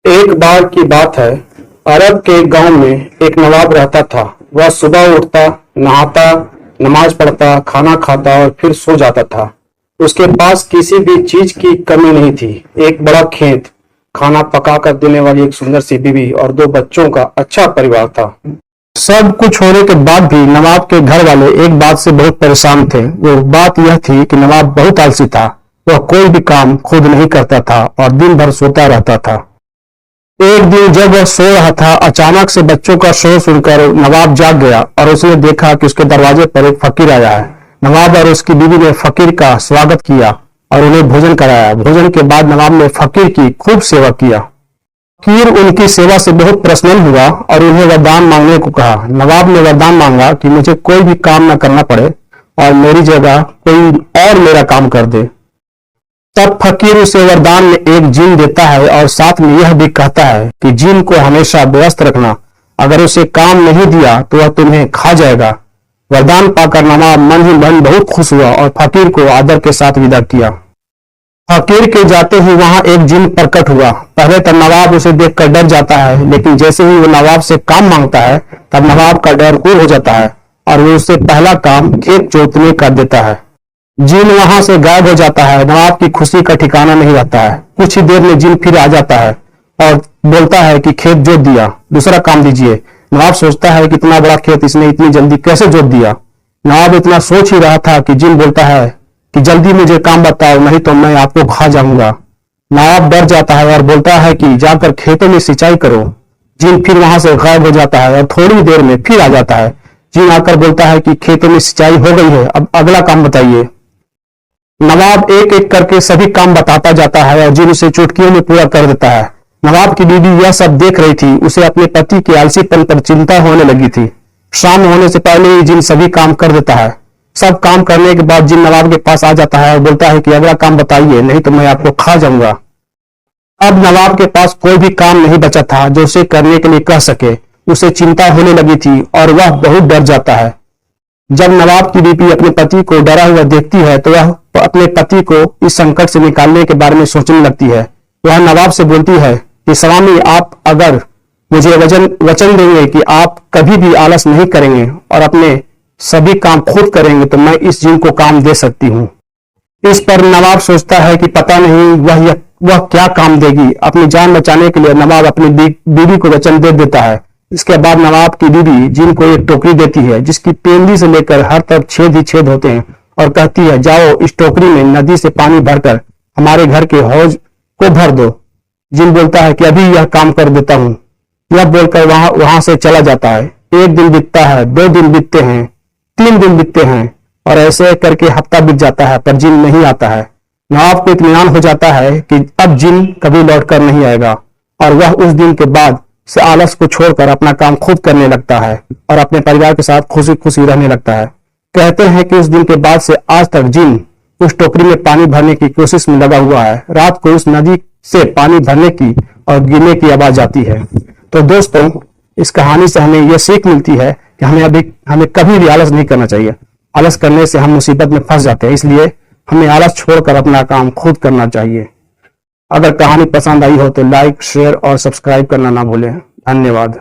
एक बार की बात है। अरब के गांव में एक नवाब रहता था। वह सुबह उठता, नहाता, नमाज पढ़ता, खाना खाता और फिर सो जाता था। उसके पास किसी भी चीज की कमी नहीं थी। एक बड़ा खेत, खाना पका कर देने वाली एक सुंदर सी बीवी और दो बच्चों का अच्छा परिवार था। सब कुछ होने के बाद भी नवाब के घर वाले एक बात से बहुत परेशान थे। वो बात यह थी कि नवाब बहुत आलसी था। वह कोई भी काम खुद नहीं करता था और दिन भर सोता रहता था। एक दिन जब वह सो रहा था, अचानक से बच्चों का शोर सुनकर नवाब जाग गया और उसने देखा कि उसके दरवाजे पर एक फकीर आया है। नवाब और उसकी बीवी ने फकीर का स्वागत किया और उन्हें भोजन कराया। भोजन के बाद नवाब ने फकीर की खूब सेवा किया। फकीर उनकी सेवा से बहुत प्रसन्न हुआ और उन्हें वरदान मांगने को कहा। नवाब ने वरदान मांगा कि मुझे कोई भी काम न करना पड़े और मेरी जगह कोई और मेरा काम कर दे। तब फकीर उसे वरदान में एक जिन देता है और साथ में यह भी कहता है कि जिन को हमेशा व्यस्त रखना, अगर उसे काम नहीं दिया तो वह तुम्हें खा जाएगा। वरदान पाकर नवाब मन ही मन बहुत खुश हुआ और फकीर को आदर के साथ विदा किया। फकीर के जाते ही वहां एक जिन प्रकट हुआ। पहले तो नवाब उसे देखकर डर जाता है, लेकिन जैसे ही वो नवाब से काम मांगता है तब नवाब का डर दूर हो जाता है और वो उसे पहला काम खेत जोतने का देता है। जिन वहां से गायब हो जाता है। नवाब की खुशी का ठिकाना नहीं रहता है। कुछ ही देर में जिन फिर आ जाता है और बोलता है कि खेत जोत दिया, दूसरा काम दीजिए। नवाब सोचता है कि इतना बड़ा खेत इसने इतनी जल्दी कैसे जोत दिया। नवाब इतना सोच ही रहा था कि जिन बोलता है कि जल्दी मुझे काम बताओ, नहीं तो मैं आपको खा जाऊंगा। नवाब डर जाता है और बोलता है कि जाकर खेतों में सिंचाई करो। जिन फिर वहां से गायब हो जाता है और थोड़ी देर में फिर आ जाता है। जिन आकर बोलता है कि खेतों में सिंचाई हो गई है, अब अगला काम बताइए। नवाब एक एक करके सभी काम बताता जाता है और जिन उसे चुटकियों में पूरा कर देता है। नवाब की बीवी यह सब देख रही थी। उसे अपने पति के आलसीपन पर चिंता होने लगी थी। शाम होने से पहले ही जिन सभी काम कर देता है। सब काम करने के बाद जिन नवाब के पास आ जाता है और बोलता है कि अगला काम बताइए, नहीं तो मैं आपको खा जाऊंगा। अब नवाब के पास कोई भी काम नहीं बचा था जो उसे करने के लिए कह सके। उसे चिंता होने लगी थी और वह बहुत डर जाता है। जब नवाब की बीवी अपने पति को डरा हुआ देखती है तो वह अपने पति को इस संकट से निकालने के बारे में सोचने लगती है। वह नवाब से बोलती है कि स्वामी, आप अगर मुझे वचन देंगे कि आप कभी भी आलस नहीं करेंगे और अपने सभी काम खुद करेंगे तो मैं इस जिन को काम दे सकती हूँ। इस पर नवाब सोचता है कि पता नहीं वह क्या काम देगी। अपनी जान बचाने के लिए नवाब अपनी बीवी को वचन दे देता है। इसके बाद नवाब की बीवी जिन को एक टोकरी देती है जिसकी पेंदी से लेकर हर तरफ छेद ही छेद होते हैं और कहती है, जाओ इस टोकरी में नदी से पानी भरकर हमारे घर के हौज को भर दो। जिन बोलता है कि अभी यह काम कर देता हूं। यह बोलकर वहां से चला जाता है। एक दिन बीतता है, 2 दिन बीतते हैं, 3 दिन बीतते हैं और ऐसे करके हफ्ता बीत जाता है पर जिन नहीं आता है। नवाब को इत्मीनान हो जाता है कि अब जिन कभी लौटकर नहीं आएगा और वह उस दिन के बाद से आलस को छोड़कर अपना काम खुद करने लगता है और अपने परिवार के साथ खुशी खुशी रहने लगता है। कहते हैं कि उस दिन के बाद से आज तक जिन उस टोकरी में पानी भरने की कोशिश में लगा हुआ है। रात को उस नदी से पानी भरने की और गिरने की आवाज आती है। तो दोस्तों, इस कहानी से हमें यह सीख मिलती है कि हमें कभी भी आलस नहीं करना चाहिए। आलस करने से हम मुसीबत में फंस जाते हैं। इसलिए हमें आलस छोड़कर अपना काम खुद करना चाहिए। अगर कहानी पसंद आई हो तो लाइक, शेयर और सब्सक्राइब करना ना भूलें। धन्यवाद।